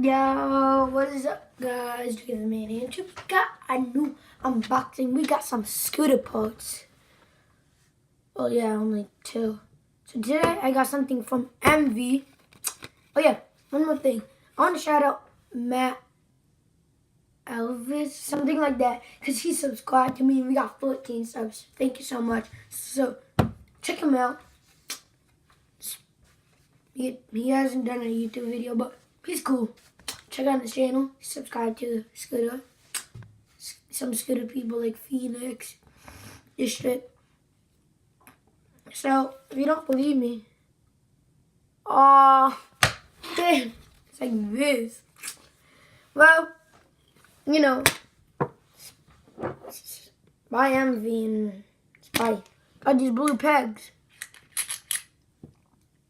Yo, what is up, guys? Together, man, Andrew. We got a new unboxing. We got some scooter parts. Oh yeah, only two. So today I got something from MV. Oh yeah, one more thing. I want to shout out Matt Elvis, something like that, because he subscribed to me. We got 14 subs. Thank you so much. So check him out. He hasn't done a YouTube video, but he's cool. Check out his channel. Subscribe to Scooter. Some Scooter people like Phoenix District. So if you don't believe me, damn, it's like this. Well, you know, by MV and Spy. Got these blue pegs,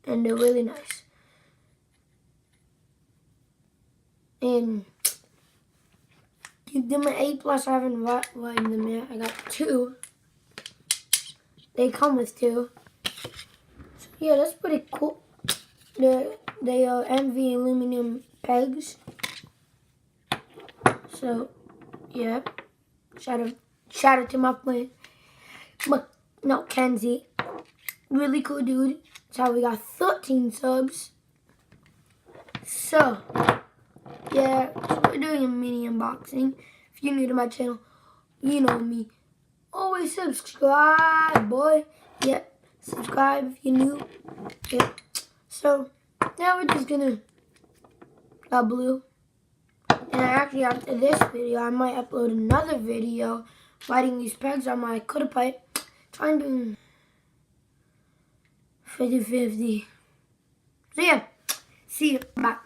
and they're really nice. And give them an A+. I haven't widened them yet. I got 2. They come with 2. So yeah, that's pretty cool. They are MV aluminum pegs. So yeah, shout out to my friend, Kenzie. Really cool dude. That's how we got 13 subs. So yeah, so we're doing a mini unboxing. If you're new to my channel, you know me. Always subscribe, boy. Yep, subscribe if you're new. Yep. So now we're just gonna blue. And actually after this video, I might upload another video lighting these pegs on my quarter pipe. Trying to 50-50. So yeah, see you. Bye.